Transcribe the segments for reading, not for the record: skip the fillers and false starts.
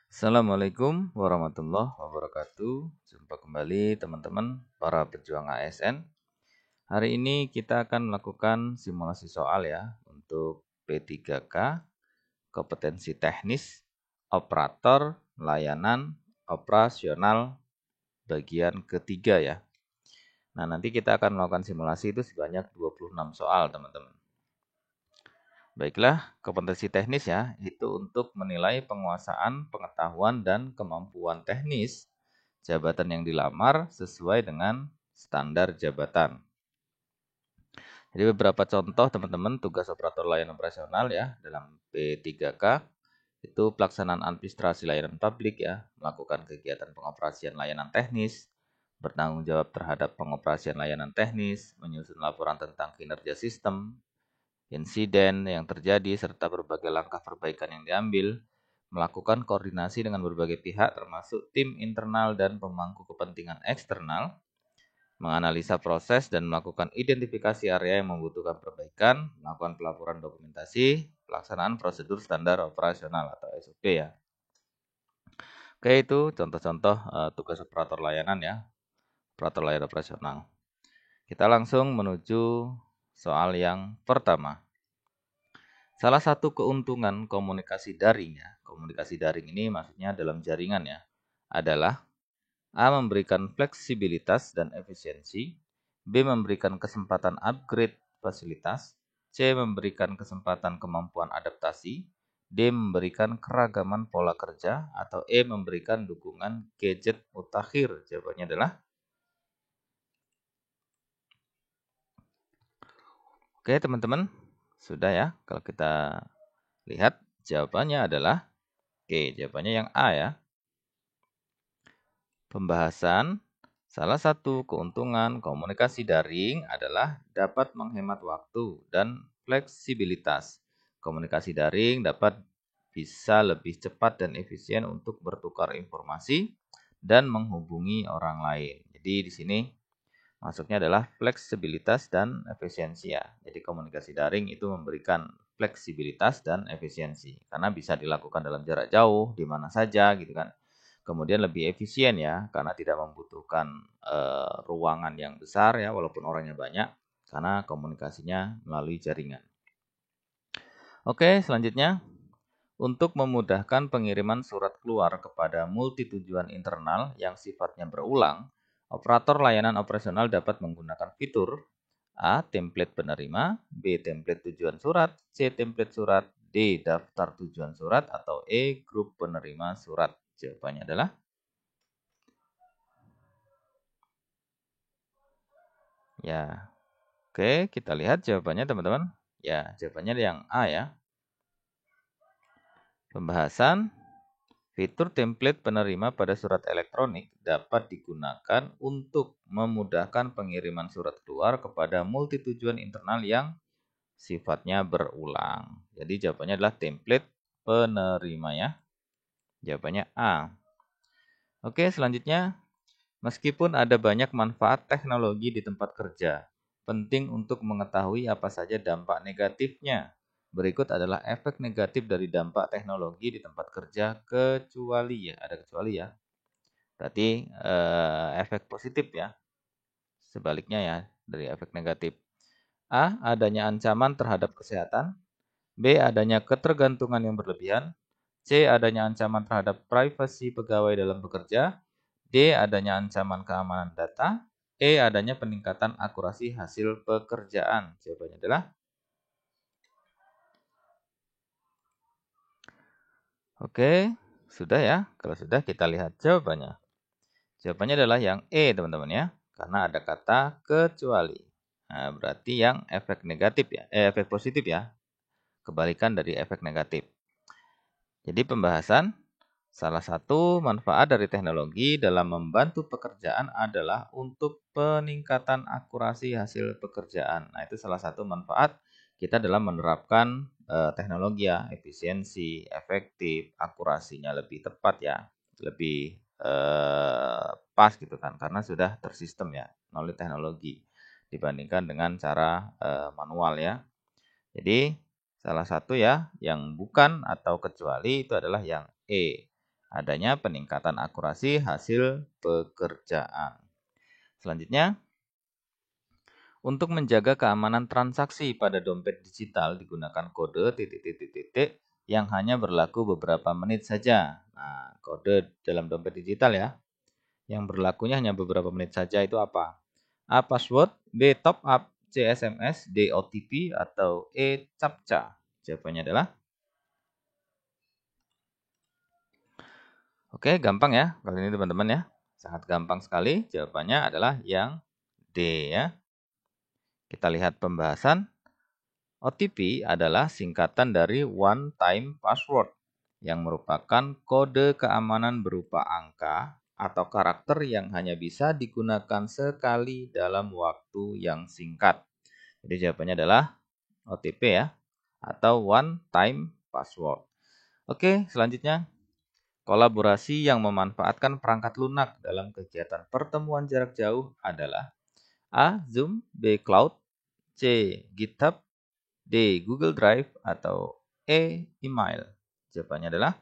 Assalamualaikum warahmatullahi wabarakatuh. Jumpa kembali teman-teman para pejuang ASN. Hari ini kita akan melakukan simulasi soal ya untuk P3K, kompetensi teknis, operator, layanan, operasional, bagian ketiga ya. Nah, nanti kita akan melakukan simulasi itu sebanyak 26 soal teman-teman. Baiklah, kompetensi teknis ya, itu untuk menilai penguasaan, pengetahuan, dan kemampuan teknis jabatan yang dilamar sesuai dengan standar jabatan. Jadi beberapa contoh teman-teman tugas operator layanan operasional ya dalam P3K itu pelaksanaan administrasi layanan publik ya, melakukan kegiatan pengoperasian layanan teknis, bertanggung jawab terhadap pengoperasian layanan teknis, menyusun laporan tentang kinerja sistem, insiden yang terjadi, serta berbagai langkah perbaikan yang diambil, melakukan koordinasi dengan berbagai pihak termasuk tim internal dan pemangku kepentingan eksternal, menganalisa proses dan melakukan identifikasi area yang membutuhkan perbaikan, melakukan pelaporan dokumentasi, pelaksanaan prosedur standar operasional atau SOP ya. Oke, itu contoh-contoh tugas operator layanan ya, operator layanan operasional. Kita langsung menuju soal yang pertama. Salah satu keuntungan komunikasi daring ya, komunikasi daring ini maksudnya dalam jaringan ya, adalah A. Memberikan fleksibilitas dan efisiensi, B. Memberikan kesempatan upgrade fasilitas, C. Memberikan kesempatan kemampuan adaptasi, D. Memberikan keragaman pola kerja, atau E. Memberikan dukungan gadget mutakhir. Jawabannya adalah oke teman-teman, sudah ya. Kalau kita lihat jawabannya adalah oke, jawabannya yang A ya. Pembahasan, salah satu keuntungan komunikasi daring adalah dapat menghemat waktu dan fleksibilitas. Komunikasi daring dapat bisa lebih cepat dan efisien untuk bertukar informasi dan menghubungi orang lain. Jadi di sini masuknya adalah fleksibilitas dan efisiensi ya. Jadi komunikasi daring itu memberikan fleksibilitas dan efisiensi karena bisa dilakukan dalam jarak jauh, di mana saja gitu kan. Kemudian lebih efisien ya karena tidak membutuhkan ruangan yang besar ya walaupun orangnya banyak karena komunikasinya melalui jaringan. Oke, selanjutnya untuk memudahkan pengiriman surat keluar kepada multitujuan internal yang sifatnya berulang, operator layanan operasional dapat menggunakan fitur A. Template penerima, B. Template tujuan surat, C. Template surat, D. Daftar tujuan surat, atau E. Grup penerima surat. Jawabannya adalah ya. Oke, kita lihat jawabannya teman-teman. Ya, jawabannya yang A ya. Pembahasan fitur template penerima pada surat elektronik dapat digunakan untuk memudahkan pengiriman surat keluar kepada multitujuan internal yang sifatnya berulang. Jadi jawabannya adalah template penerima ya. Jawabannya A. Oke, selanjutnya. Meskipun ada banyak manfaat teknologi di tempat kerja, penting untuk mengetahui apa saja dampak negatifnya. Berikut adalah efek negatif dari dampak teknologi di tempat kerja kecuali ya, ada kecuali ya. Berarti efek positif ya. Sebaliknya ya dari efek negatif. A. Adanya ancaman terhadap kesehatan. B. Adanya ketergantungan yang berlebihan. C. Adanya ancaman terhadap privasi pegawai dalam bekerja. D. Adanya ancaman keamanan data. E. Adanya peningkatan akurasi hasil pekerjaan. Jawabannya adalah oke, sudah ya. Kalau sudah kita lihat jawabannya. Jawabannya adalah yang E teman-teman ya. Karena ada kata kecuali. Nah, berarti yang efek negatif ya, efek positif ya. Kebalikan dari efek negatif. Jadi pembahasan salah satu manfaat dari teknologi dalam membantu pekerjaan adalah untuk peningkatan akurasi hasil pekerjaan. Nah, itu salah satu manfaat kita dalam menerapkan teknologi ya, efisiensi, efektif, akurasinya lebih tepat ya, lebih pas gitu kan, karena sudah tersistem ya melalui teknologi dibandingkan dengan cara manual ya. Jadi salah satu ya yang bukan atau kecuali itu adalah yang E. adanya peningkatan akurasi hasil pekerjaan. Selanjutnya, untuk menjaga keamanan transaksi pada dompet digital digunakan kode titik-titik-titik yang hanya berlaku beberapa menit saja. Nah, kode dalam dompet digital ya, yang berlakunya hanya beberapa menit saja itu apa? A. Password, B. Top up, C. SMS, D. OTP, atau E. CAPTCHA. Jawabannya adalah oke, gampang ya kali ini teman-teman ya. Sangat gampang sekali. Jawabannya adalah yang D ya. Kita lihat pembahasan. OTP adalah singkatan dari One Time Password yang merupakan kode keamanan berupa angka atau karakter yang hanya bisa digunakan sekali dalam waktu yang singkat. Jadi jawabannya adalah OTP ya, atau One Time Password. Oke, selanjutnya. Kolaborasi yang memanfaatkan perangkat lunak dalam kegiatan pertemuan jarak jauh adalah A. Zoom, B. Cloud, C. GitHub, D. Google Drive, atau E. Email. Jawabannya adalah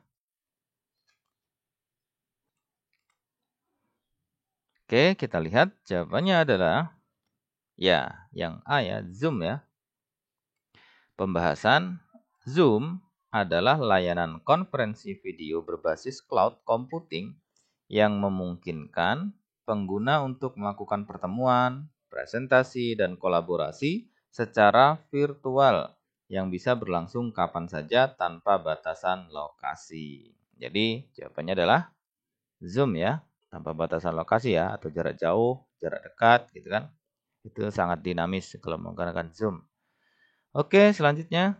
oke, kita lihat jawabannya adalah ya, yang A ya, Zoom ya. Pembahasan Zoom adalah layanan konferensi video berbasis cloud computing yang memungkinkan pengguna untuk melakukan pertemuan, presentasi, dan kolaborasi secara virtual yang bisa berlangsung kapan saja tanpa batasan lokasi. Jadi jawabannya adalah Zoom ya, tanpa batasan lokasi ya, atau jarak jauh, jarak dekat gitu kan. Itu sangat dinamis kalau menggunakan Zoom. Oke, selanjutnya.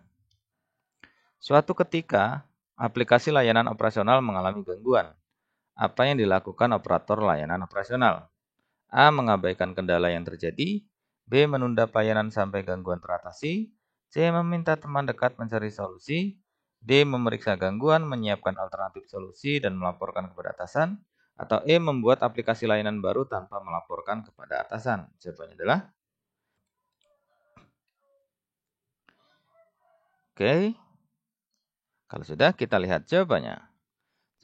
Suatu ketika, aplikasi layanan operasional mengalami gangguan. Apa yang dilakukan operator layanan operasional? A. Mengabaikan kendala yang terjadi. B. Menunda pelayanan sampai gangguan teratasi. C. Meminta teman dekat mencari solusi. D. Memeriksa gangguan, menyiapkan alternatif solusi, dan melaporkan kepada atasan. Atau E. Membuat aplikasi layanan baru tanpa melaporkan kepada atasan. Jawabannya adalah oke. Kalau sudah, kita lihat jawabannya.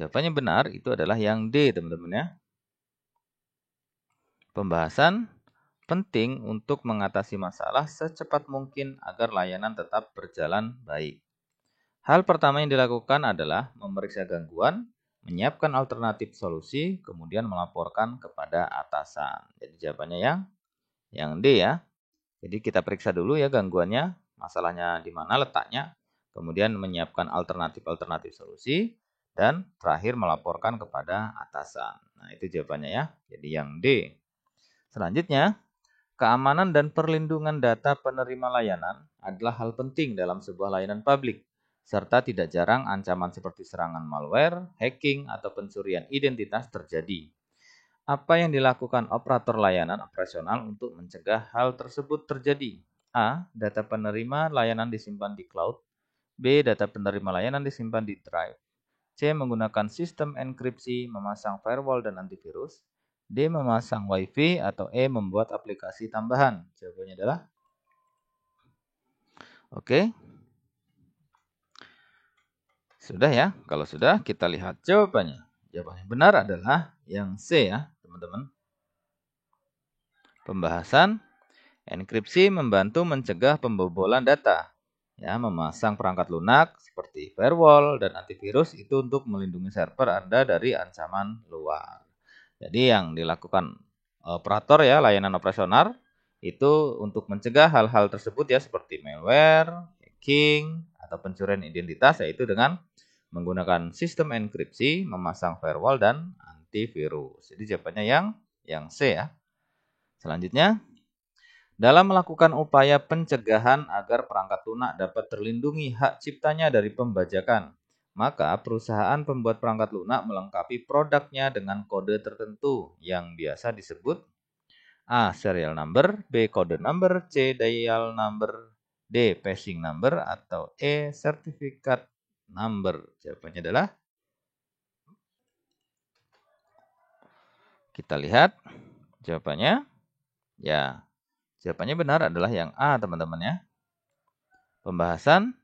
Jawabannya benar, itu adalah yang D, teman-teman ya. Pembahasan penting untuk mengatasi masalah secepat mungkin agar layanan tetap berjalan baik. Hal pertama yang dilakukan adalah memeriksa gangguan, menyiapkan alternatif solusi, kemudian melaporkan kepada atasan. Jadi jawabannya yang D ya. Jadi kita periksa dulu ya gangguannya, masalahnya di mana letaknya, kemudian menyiapkan alternatif solusi, dan terakhir melaporkan kepada atasan. Nah, itu jawabannya ya. Jadi yang D. Selanjutnya, keamanan dan perlindungan data penerima layanan adalah hal penting dalam sebuah layanan publik, serta tidak jarang ancaman seperti serangan malware, hacking, atau pencurian identitas terjadi. Apa yang dilakukan operator layanan operasional untuk mencegah hal tersebut terjadi? A. Data penerima layanan disimpan di cloud. B. Data penerima layanan disimpan di drive. C. Menggunakan sistem enkripsi, memasang firewall dan antivirus. D. Memasang WiFi, atau E. Membuat aplikasi tambahan. Jawabannya adalah oke. Sudah ya. Kalau sudah, kita lihat jawabannya. Jawaban yang benar adalah yang C ya, teman-teman. Pembahasan enkripsi membantu mencegah pembobolan data. Ya, memasang perangkat lunak seperti firewall dan antivirus itu untuk melindungi server Anda dari ancaman luar. Jadi yang dilakukan operator ya, layanan operasional itu untuk mencegah hal-hal tersebut ya seperti malware, hacking, atau pencurian identitas yaitu dengan menggunakan sistem enkripsi, memasang firewall dan antivirus. Jadi jawabannya yang C ya. Selanjutnya, dalam melakukan upaya pencegahan agar perangkat lunak dapat terlindungi hak ciptanya dari pembajakan, maka perusahaan pembuat perangkat lunak melengkapi produknya dengan kode tertentu yang biasa disebut A. Serial number, B. Kode number, C. Dial number, D. Passing number, atau E. Certificate number. Jawabannya adalah kita lihat jawabannya. Ya, jawabannya benar adalah yang A, teman-teman ya. Pembahasan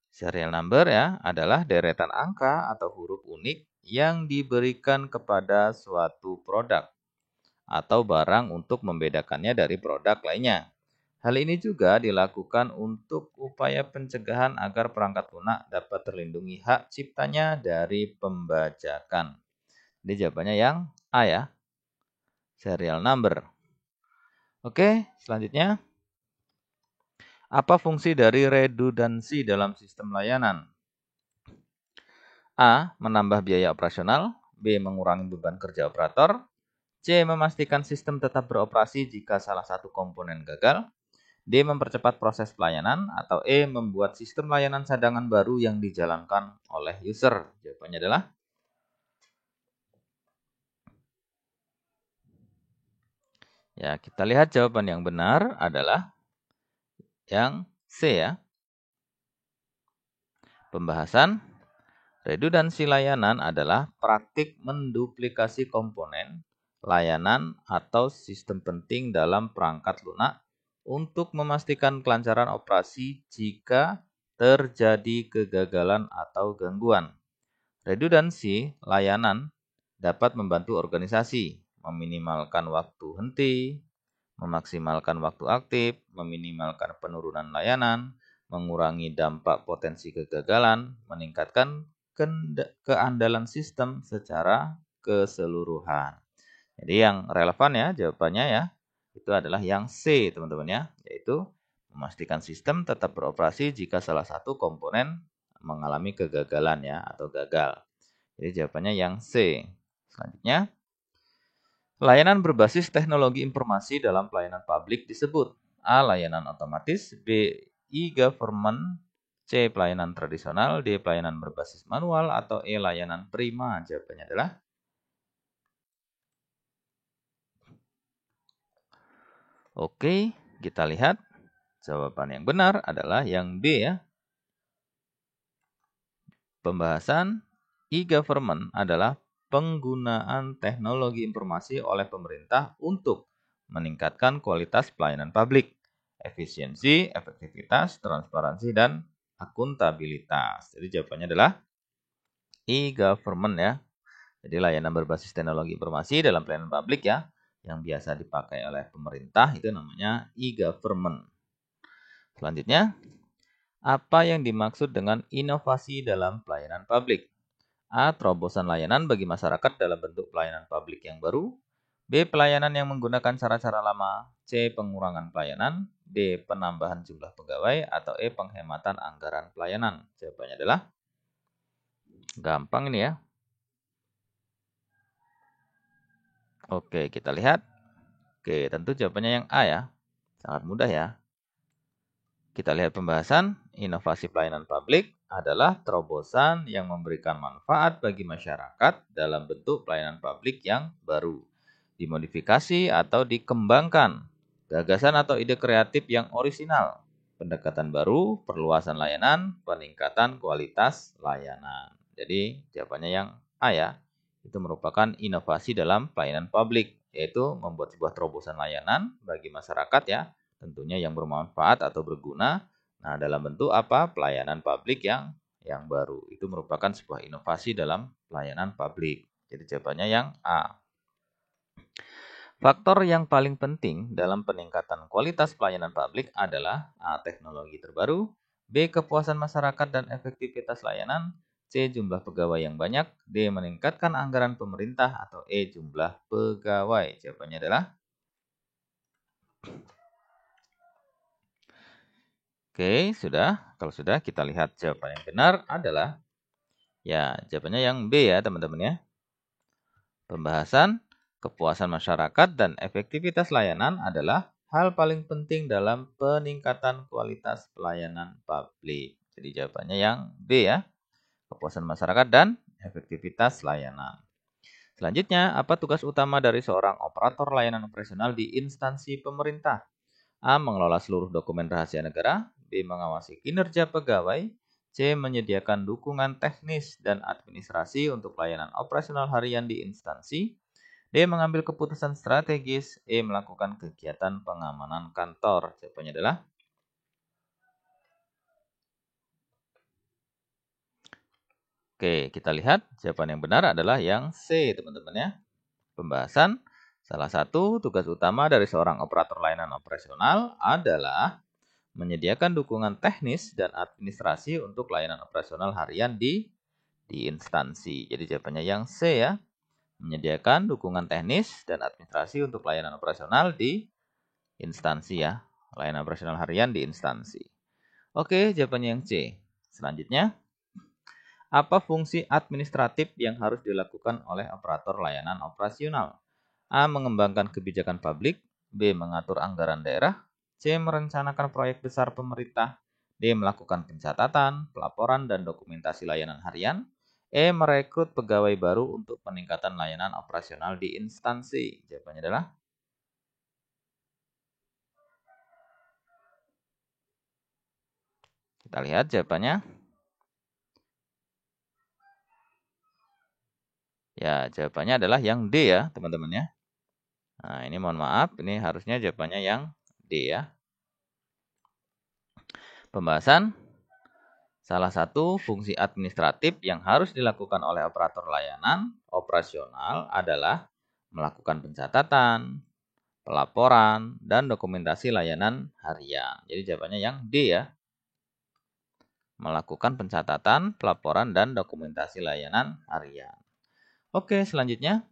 serial number ya adalah deretan angka atau huruf unik yang diberikan kepada suatu produk atau barang untuk membedakannya dari produk lainnya. Hal ini juga dilakukan untuk upaya pencegahan agar perangkat lunak dapat terlindungi hak ciptanya dari pembajakan. Jadi jawabannya yang A ya, serial number. Oke, selanjutnya. Apa fungsi dari redundansi dalam sistem layanan? A. Menambah biaya operasional. B. Mengurangi beban kerja operator. C. Memastikan sistem tetap beroperasi jika salah satu komponen gagal. D. Mempercepat proses pelayanan. Atau E. Membuat sistem layanan cadangan baru yang dijalankan oleh user. Jawabannya adalah ya, kita lihat jawaban yang benar adalah yang C ya. Pembahasan redundansi layanan adalah praktik menduplikasi komponen, layanan, atau sistem penting dalam perangkat lunak untuk memastikan kelancaran operasi jika terjadi kegagalan atau gangguan. Redundansi layanan dapat membantu organisasi meminimalkan waktu henti, memaksimalkan waktu aktif, meminimalkan penurunan layanan, mengurangi dampak potensi kegagalan, meningkatkan keandalan sistem secara keseluruhan. Jadi yang relevan ya jawabannya ya, itu adalah yang C teman-teman ya, yaitu memastikan sistem tetap beroperasi jika salah satu komponen mengalami kegagalan ya atau gagal. Jadi jawabannya yang C. Selanjutnya, layanan berbasis teknologi informasi dalam pelayanan publik disebut A. Layanan otomatis, B. E-government, C. Pelayanan tradisional, D. Pelayanan berbasis manual, atau E. Layanan prima. Jawabannya adalah oke, kita lihat jawaban yang benar adalah yang B ya. Pembahasan e-government adalah penggunaan teknologi informasi oleh pemerintah untuk meningkatkan kualitas pelayanan publik, efisiensi, efektivitas, transparansi, dan akuntabilitas. Jadi jawabannya adalah e-government ya. Jadi layanan berbasis teknologi informasi dalam pelayanan publik ya, yang biasa dipakai oleh pemerintah itu namanya e-government. Selanjutnya, apa yang dimaksud dengan inovasi dalam pelayanan publik? A. Terobosan layanan bagi masyarakat dalam bentuk pelayanan publik yang baru. B. Pelayanan yang menggunakan cara-cara lama. C. Pengurangan pelayanan. D. Penambahan jumlah pegawai. Atau E. Penghematan anggaran pelayanan. Jawabannya adalah gampang ini ya. Oke, kita lihat. Oke, tentu jawabannya yang A ya. Sangat mudah ya. Kita lihat pembahasan. Inovasi pelayanan publik adalah terobosan yang memberikan manfaat bagi masyarakat dalam bentuk pelayanan publik yang baru, dimodifikasi atau dikembangkan, gagasan atau ide kreatif yang orisinal, pendekatan baru, perluasan layanan, peningkatan kualitas layanan. Jadi jawabannya yang A ya, itu merupakan inovasi dalam pelayanan publik, yaitu membuat sebuah terobosan layanan bagi masyarakat ya, tentunya yang bermanfaat atau berguna. Nah, dalam bentuk apa? Pelayanan publik yang baru. Itu merupakan sebuah inovasi dalam pelayanan publik. Jadi jawabannya yang A. Faktor yang paling penting dalam peningkatan kualitas pelayanan publik adalah A. Teknologi terbaru, B. Kepuasan masyarakat dan efektivitas layanan, C. Jumlah pegawai yang banyak, D. Meningkatkan anggaran pemerintah, atau E. Jumlah pegawai. Jawabannya adalah oke, sudah. Kalau sudah, kita lihat jawaban yang benar adalah ya, jawabannya yang B ya, teman-teman ya. Pembahasan kepuasan masyarakat dan efektivitas layanan adalah hal paling penting dalam peningkatan kualitas pelayanan publik. Jadi jawabannya yang B ya, kepuasan masyarakat dan efektivitas layanan. Selanjutnya, apa tugas utama dari seorang operator layanan operasional di instansi pemerintah? A. Mengelola seluruh dokumen rahasia negara. B. Mengawasi kinerja pegawai. C. Menyediakan dukungan teknis dan administrasi untuk pelayanan operasional harian di instansi. D. Mengambil keputusan strategis. E. Melakukan kegiatan pengamanan kantor. Jawabannya adalah Oke, kita lihat jawaban yang benar adalah yang C, teman-teman ya. Pembahasan, salah satu tugas utama dari seorang operator layanan operasional adalah menyediakan dukungan teknis dan administrasi untuk layanan operasional harian di instansi. Jadi jawabannya yang C ya. Menyediakan dukungan teknis dan administrasi untuk layanan operasional di instansi ya. Layanan operasional harian di instansi. Oke, jawabannya yang C. Selanjutnya, apa fungsi administratif yang harus dilakukan oleh operator layanan operasional? A. Mengembangkan kebijakan publik. B. Mengatur anggaran daerah. C. Merencanakan proyek besar pemerintah. D. Melakukan pencatatan, pelaporan, dan dokumentasi layanan harian. E. Merekrut pegawai baru untuk peningkatan layanan operasional di instansi. Jawabannya adalah kita lihat jawabannya. Ya, jawabannya adalah yang D ya, teman-teman ya. Nah, ini mohon maaf, ini harusnya jawabannya yang D ya. Pembahasan, salah satu fungsi administratif yang harus dilakukan oleh operator layanan operasional adalah melakukan pencatatan, pelaporan, dan dokumentasi layanan harian. Jadi jawabannya yang D ya. Melakukan pencatatan, pelaporan, dan dokumentasi layanan harian. Oke, selanjutnya.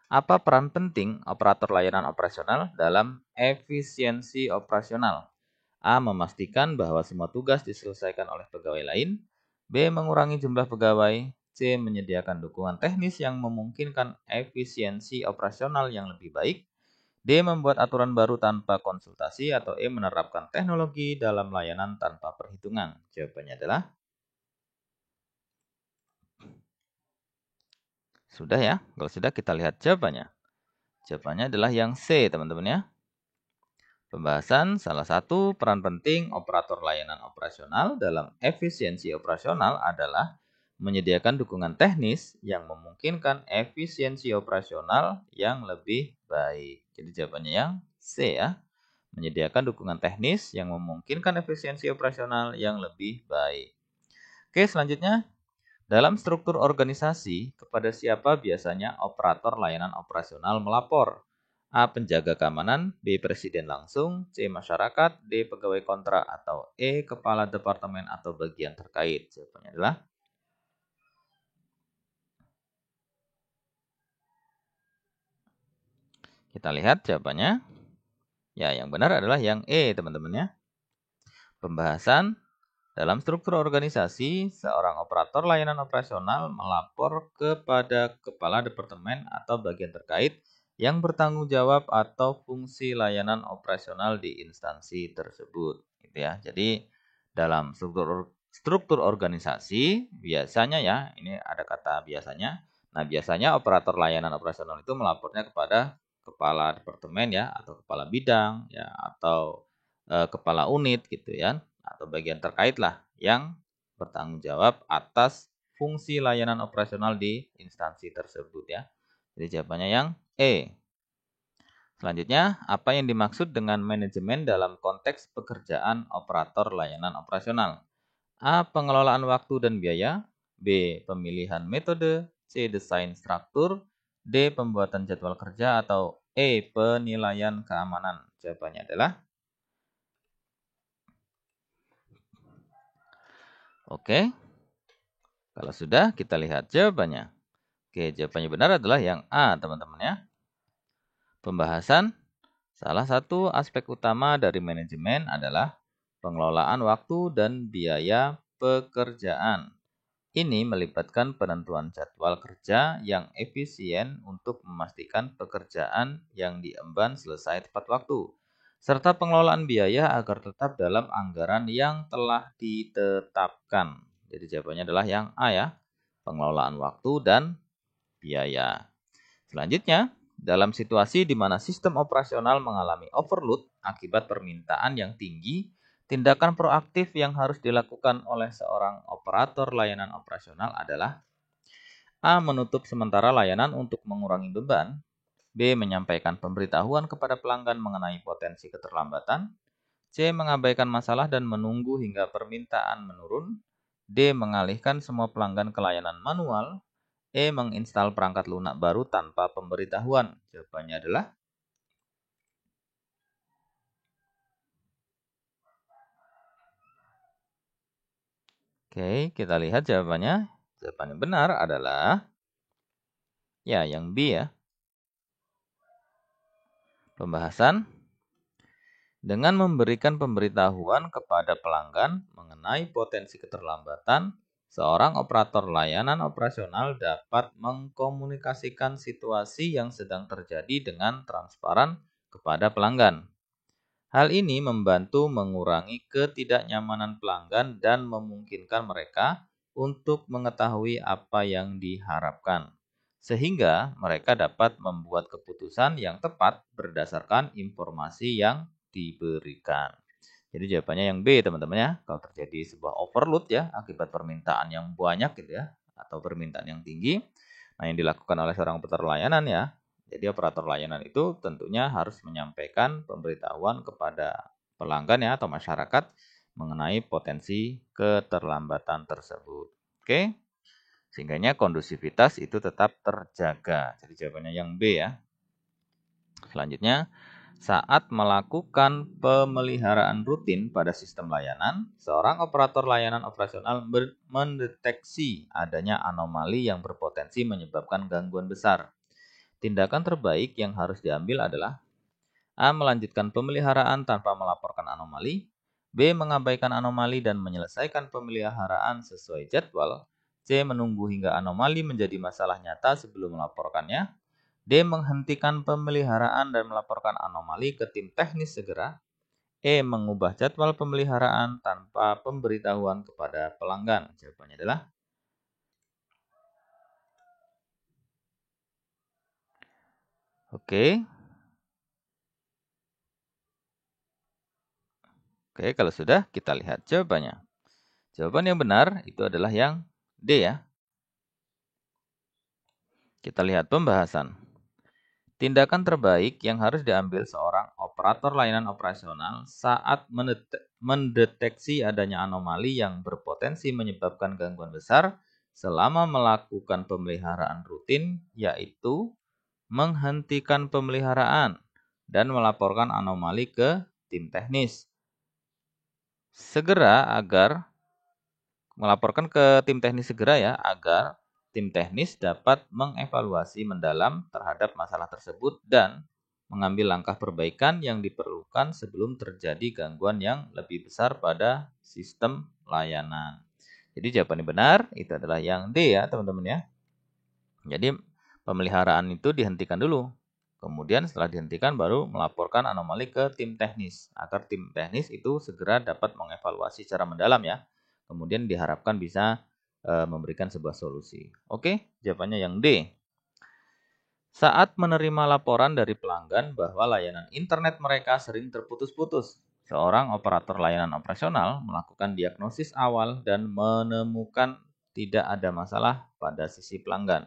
Apa peran penting operator layanan operasional dalam efisiensi operasional? A. Memastikan bahwa semua tugas diselesaikan oleh pegawai lain. B. Mengurangi jumlah pegawai. C. Menyediakan dukungan teknis yang memungkinkan efisiensi operasional yang lebih baik. D. Membuat aturan baru tanpa konsultasi. Atau E. Menerapkan teknologi dalam layanan tanpa perhitungan. Jawabannya adalah sudah ya. Kalau sudah kita lihat jawabannya. Jawabannya adalah yang C, teman-teman ya. Pembahasan salah satu peran penting operator layanan operasional dalam efisiensi operasional adalah menyediakan dukungan teknis yang memungkinkan efisiensi operasional yang lebih baik. Jadi jawabannya yang C ya. Menyediakan dukungan teknis yang memungkinkan efisiensi operasional yang lebih baik. Oke, selanjutnya dalam struktur organisasi, kepada siapa biasanya operator layanan operasional melapor? A. Penjaga keamanan, B. Presiden langsung, C. Masyarakat, D. Pegawai kontrak, atau E. Kepala departemen atau bagian terkait. Jawabannya adalah kita lihat jawabannya. Ya, yang benar adalah yang E, teman-teman ya. Pembahasan dalam struktur organisasi, seorang operator layanan operasional melapor kepada kepala departemen atau bagian terkait yang bertanggung jawab atau fungsi layanan operasional di instansi tersebut. Gitu ya. Jadi dalam struktur organisasi biasanya ya, ini ada kata biasanya. Nah, biasanya operator layanan operasional itu melapornya kepada kepala departemen ya, atau kepala bidang ya, atau kepala unit gitu ya, atau bagian terkait lah yang bertanggung jawab atas fungsi layanan operasional di instansi tersebut ya. Jadi jawabannya yang E. Selanjutnya, apa yang dimaksud dengan manajemen dalam konteks pekerjaan operator layanan operasional? A. Pengelolaan waktu dan biaya. B. Pemilihan metode. C. Desain struktur. D. Pembuatan jadwal kerja. Atau E. Penilaian keamanan. Jawabannya adalah oke. Kalau sudah, kita lihat jawabannya. Oke, jawabannya benar adalah yang A, teman-teman ya. Pembahasan, salah satu aspek utama dari manajemen adalah pengelolaan waktu dan biaya pekerjaan. Ini melibatkan penentuan jadwal kerja yang efisien untuk memastikan pekerjaan yang diemban selesai tepat waktu, serta pengelolaan biaya agar tetap dalam anggaran yang telah ditetapkan. Jadi jawabannya adalah yang A ya, pengelolaan waktu dan biaya. Selanjutnya, dalam situasi di mana sistem operasional mengalami overload akibat permintaan yang tinggi, tindakan proaktif yang harus dilakukan oleh seorang operator layanan operasional adalah A. Menutup sementara layanan untuk mengurangi beban. B. Menyampaikan pemberitahuan kepada pelanggan mengenai potensi keterlambatan. C. Mengabaikan masalah dan menunggu hingga permintaan menurun. D. Mengalihkan semua pelanggan ke layanan manual. E. Menginstal perangkat lunak baru tanpa pemberitahuan. Jawabannya adalah Oke, kita lihat jawabannya. Jawaban yang benar adalah ya, yang B ya. Pembahasan dengan memberikan pemberitahuan kepada pelanggan mengenai potensi keterlambatan, seorang operator layanan operasional dapat mengkomunikasikan situasi yang sedang terjadi dengan transparan kepada pelanggan. Hal ini membantu mengurangi ketidaknyamanan pelanggan dan memungkinkan mereka untuk mengetahui apa yang diharapkan, sehingga mereka dapat membuat keputusan yang tepat berdasarkan informasi yang diberikan. Jadi jawabannya yang B, teman-teman ya. Kalau terjadi sebuah overload ya akibat permintaan yang banyak gitu ya, atau permintaan yang tinggi, nah yang dilakukan oleh seorang operator layanan ya. Jadi operator layanan itu tentunya harus menyampaikan pemberitahuan kepada pelanggan ya atau masyarakat mengenai potensi keterlambatan tersebut. Oke. Sehingganya kondusivitas itu tetap terjaga. Jadi jawabannya yang B ya. Selanjutnya, saat melakukan pemeliharaan rutin pada sistem layanan, seorang operator layanan operasional mendeteksi adanya anomali yang berpotensi menyebabkan gangguan besar. Tindakan terbaik yang harus diambil adalah A. Melanjutkan pemeliharaan tanpa melaporkan anomali. B. Mengabaikan anomali dan menyelesaikan pemeliharaan sesuai jadwal. C. Menunggu hingga anomali menjadi masalah nyata sebelum melaporkannya. D. Menghentikan pemeliharaan dan melaporkan anomali ke tim teknis segera. E. Mengubah jadwal pemeliharaan tanpa pemberitahuan kepada pelanggan. Jawabannya adalah Oke. Oke, kalau sudah kita lihat jawabannya. Jawaban yang benar itu adalah yang D ya. Kita lihat pembahasan. Tindakan terbaik yang harus diambil seorang operator layanan operasional saat mendeteksi adanya anomali yang berpotensi menyebabkan gangguan besar selama melakukan pemeliharaan rutin, yaitu menghentikan pemeliharaan dan melaporkan anomali ke tim teknis. Melaporkan ke tim teknis segera ya, agar tim teknis dapat mengevaluasi mendalam terhadap masalah tersebut dan mengambil langkah perbaikan yang diperlukan sebelum terjadi gangguan yang lebih besar pada sistem layanan. Jadi jawaban yang benar itu adalah yang D ya teman-teman ya. Jadi pemeliharaan itu dihentikan dulu. Kemudian setelah dihentikan baru melaporkan anomali ke tim teknis agar tim teknis itu segera dapat mengevaluasi secara mendalam ya. Kemudian diharapkan bisa memberikan sebuah solusi. Oke, jawabannya yang D. Saat menerima laporan dari pelanggan bahwa layanan internet mereka sering terputus-putus, seorang operator layanan operasional melakukan diagnosis awal dan menemukan tidak ada masalah pada sisi pelanggan.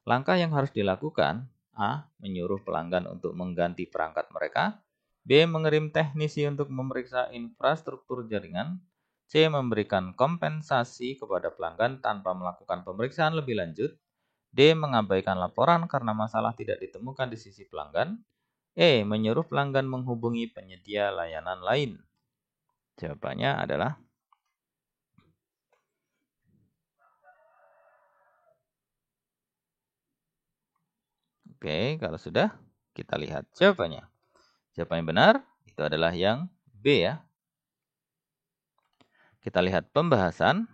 Langkah yang harus dilakukan, A. Menyuruh pelanggan untuk mengganti perangkat mereka. B. Mengirim teknisi untuk memeriksa infrastruktur jaringan. C. Memberikan kompensasi kepada pelanggan tanpa melakukan pemeriksaan lebih lanjut. D. Mengabaikan laporan karena masalah tidak ditemukan di sisi pelanggan. E. Menyuruh pelanggan menghubungi penyedia layanan lain. Jawabannya adalah Oke, kalau sudah kita lihat jawabannya. Jawaban yang benar itu adalah yang B ya. Kita lihat pembahasan.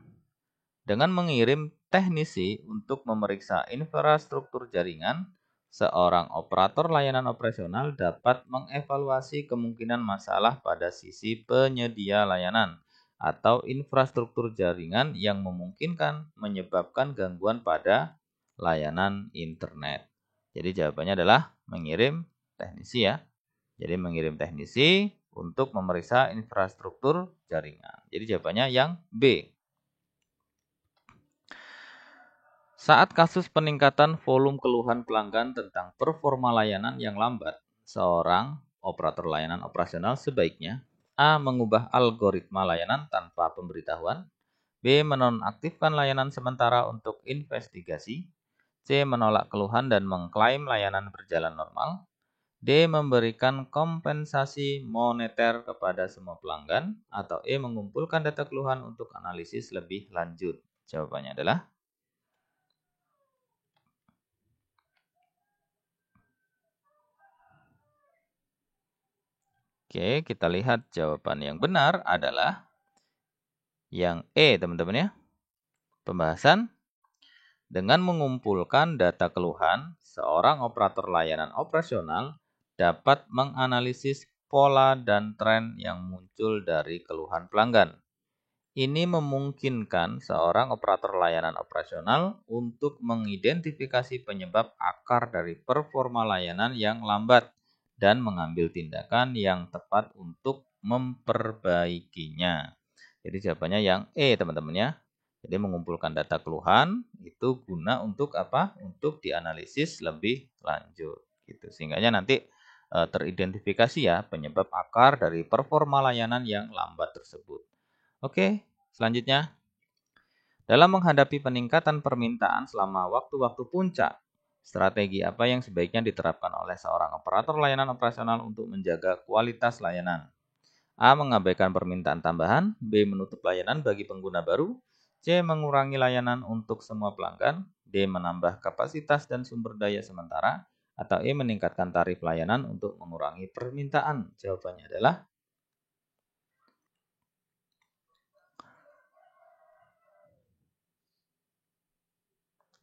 Dengan mengirim teknisi untuk memeriksa infrastruktur jaringan, seorang operator layanan operasional dapat mengevaluasi kemungkinan masalah pada sisi penyedia layanan atau infrastruktur jaringan yang memungkinkan menyebabkan gangguan pada layanan internet. Jadi jawabannya adalah mengirim teknisi ya. Jadi mengirim teknisi untuk memeriksa infrastruktur jaringan. Jadi jawabannya yang B. Saat kasus peningkatan volume keluhan pelanggan tentang performa layanan yang lambat, seorang operator layanan operasional sebaiknya A. Mengubah algoritma layanan tanpa pemberitahuan. B. Menonaktifkan layanan sementara untuk investigasi. C. Menolak keluhan dan mengklaim layanan berjalan normal. D. Memberikan kompensasi moneter kepada semua pelanggan. Atau E. Mengumpulkan data keluhan untuk analisis lebih lanjut. Jawabannya adalah Oke, kita lihat jawaban yang benar adalah yang E, teman-teman ya. Pembahasan dengan mengumpulkan data keluhan, seorang operator layanan operasional dapat menganalisis pola dan tren yang muncul dari keluhan pelanggan. Ini memungkinkan seorang operator layanan operasional untuk mengidentifikasi penyebab akar dari performa layanan yang lambat dan mengambil tindakan yang tepat untuk memperbaikinya. Jadi jawabannya yang E, teman-teman ya. Jadi mengumpulkan data keluhan itu guna untuk apa? Untuk dianalisis lebih lanjut gitu. Sehingga nanti teridentifikasi ya penyebab akar dari performa layanan yang lambat tersebut. Oke, selanjutnya. Dalam menghadapi peningkatan permintaan selama waktu-waktu puncak, strategi apa yang sebaiknya diterapkan oleh seorang operator layanan operasional untuk menjaga kualitas layanan? A. Mengabaikan permintaan tambahan. B. Menutup layanan bagi pengguna baru. C. Mengurangi layanan untuk semua pelanggan. D. Menambah kapasitas dan sumber daya sementara. Atau E. Meningkatkan tarif layanan untuk mengurangi permintaan. Jawabannya adalah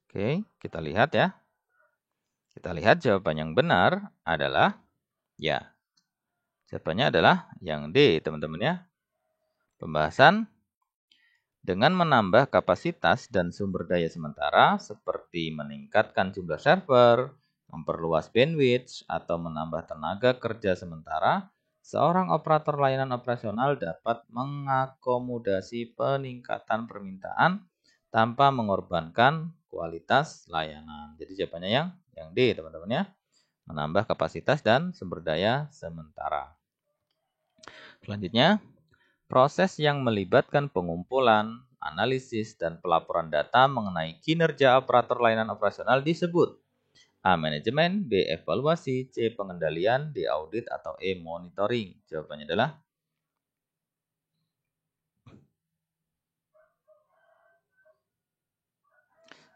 Oke, kita lihat ya. Kita lihat jawaban yang benar adalah ya. Jawabannya adalah yang D, teman-teman ya. Pembahasan dengan menambah kapasitas dan sumber daya sementara seperti meningkatkan jumlah server, memperluas bandwidth, atau menambah tenaga kerja sementara, seorang operator layanan operasional dapat mengakomodasi peningkatan permintaan tanpa mengorbankan kualitas layanan. Jadi jawabannya yang D, teman-teman ya. Menambah kapasitas dan sumber daya sementara. Selanjutnya, proses yang melibatkan pengumpulan, analisis, dan pelaporan data mengenai kinerja operator layanan operasional disebut A. Manajemen, B. Evaluasi, C. Pengendalian, D. Audit, atau E. Monitoring. Jawabannya adalah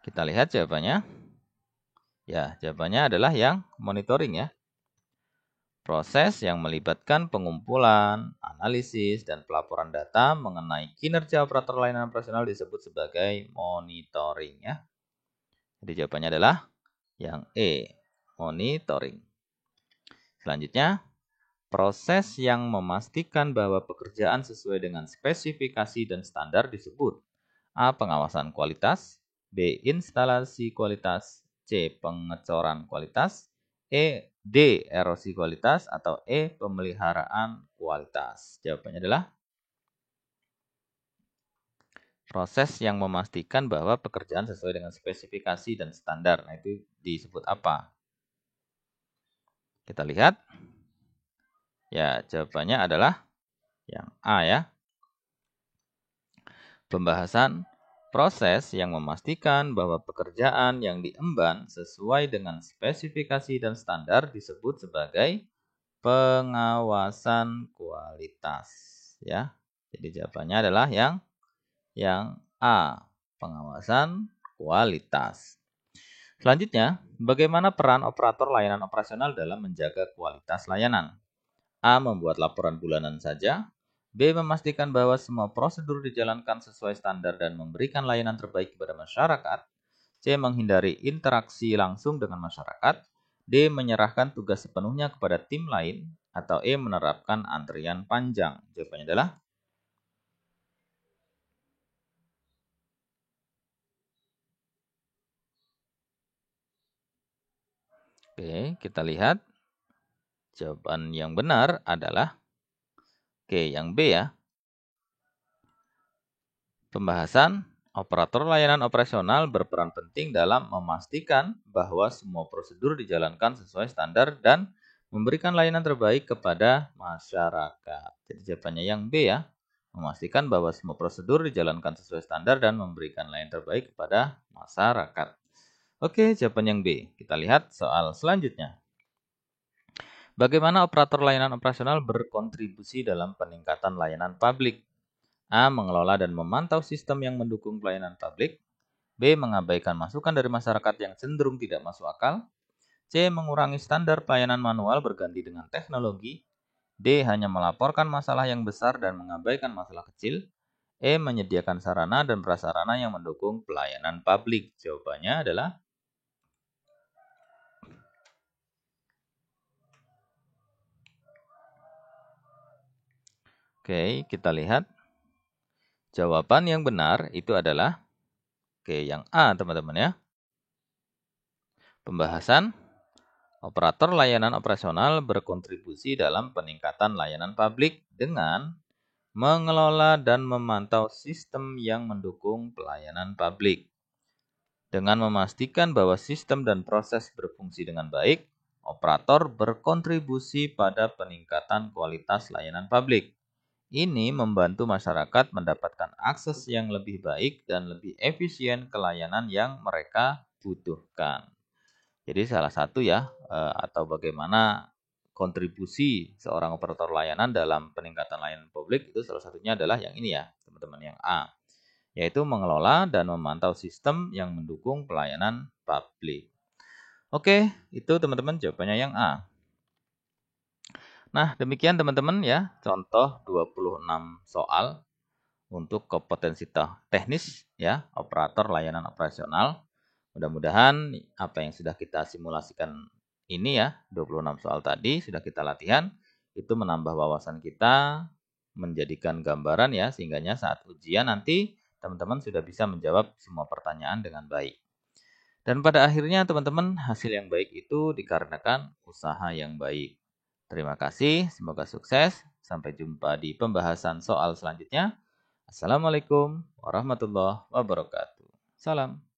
kita lihat jawabannya. Ya, jawabannya adalah yang monitoring ya. Proses yang melibatkan pengumpulan, analisis, dan pelaporan data mengenai kinerja operator layanan operasional disebut sebagai monitoring ya. Jadi jawabannya adalah yang E, monitoring. Selanjutnya, proses yang memastikan bahwa pekerjaan sesuai dengan spesifikasi dan standar disebut A. Pengawasan kualitas, B. Instalasi kualitas, C. Pengecoran kualitas, D. Erosi kualitas, atau E. Pemeliharaan kualitas. Jawabannya adalah proses yang memastikan bahwa pekerjaan sesuai dengan spesifikasi dan standar. Nah, itu disebut apa? Kita lihat. Ya, jawabannya adalah yang A ya. Pembahasan proses yang memastikan bahwa pekerjaan yang diemban sesuai dengan spesifikasi dan standar disebut sebagai pengawasan kualitas ya. Jadi jawabannya adalah yang A, pengawasan kualitas. Selanjutnya, bagaimana peran operator layanan operasional dalam menjaga kualitas layanan? A. Membuat laporan bulanan saja. B. Memastikan bahwa semua prosedur dijalankan sesuai standar dan memberikan layanan terbaik kepada masyarakat. C. Menghindari interaksi langsung dengan masyarakat. D. Menyerahkan tugas sepenuhnya kepada tim lain. Atau E. Menerapkan antrian panjang. Jawabannya adalah Oke, kita lihat. Jawaban yang benar adalah yang B ya. Pembahasan operator layanan operasional berperan penting dalam memastikan bahwa semua prosedur dijalankan sesuai standar dan memberikan layanan terbaik kepada masyarakat. Jadi jawabannya yang B ya. memastikan bahwa semua prosedur dijalankan sesuai standar dan memberikan layanan terbaik kepada masyarakat. Oke, jawaban yang B. Kita lihat soal selanjutnya. Bagaimana operator layanan operasional berkontribusi dalam peningkatan layanan publik? A. Mengelola dan memantau sistem yang mendukung pelayanan publik. B. Mengabaikan masukan dari masyarakat yang cenderung tidak masuk akal. C. Mengurangi standar pelayanan manual berganti dengan teknologi. D. Hanya melaporkan masalah yang besar dan mengabaikan masalah kecil. E. Menyediakan sarana dan prasarana yang mendukung pelayanan publik. Jawabannya adalah Oke, kita lihat. Jawaban yang benar itu adalah yang A, teman-teman ya. Pembahasan operator layanan operasional berkontribusi dalam peningkatan layanan publik dengan mengelola dan memantau sistem yang mendukung pelayanan publik. Dengan memastikan bahwa sistem dan proses berfungsi dengan baik, operator berkontribusi pada peningkatan kualitas layanan publik. Ini membantu masyarakat mendapatkan akses yang lebih baik dan lebih efisien ke layanan yang mereka butuhkan. Jadi salah satu atau bagaimana kontribusi seorang operator layanan dalam peningkatan layanan publik itu salah satunya adalah yang ini ya, teman-teman, yang A, yaitu mengelola dan memantau sistem yang mendukung pelayanan publik. Oke, itu teman-teman jawabannya yang A. Nah, demikian teman-teman ya, contoh 26 soal untuk kompetensi teknis ya, operator layanan operasional. Mudah-mudahan apa yang sudah kita simulasikan ini ya, 26 soal tadi sudah kita latihan, itu menambah wawasan kita, menjadikan gambaran ya, sehingganya saat ujian nanti teman-teman sudah bisa menjawab semua pertanyaan dengan baik. Dan pada akhirnya teman-teman, hasil yang baik itu dikarenakan usaha yang baik. Terima kasih, semoga sukses. Sampai jumpa di pembahasan soal selanjutnya. Assalamualaikum warahmatullahi wabarakatuh. Salam.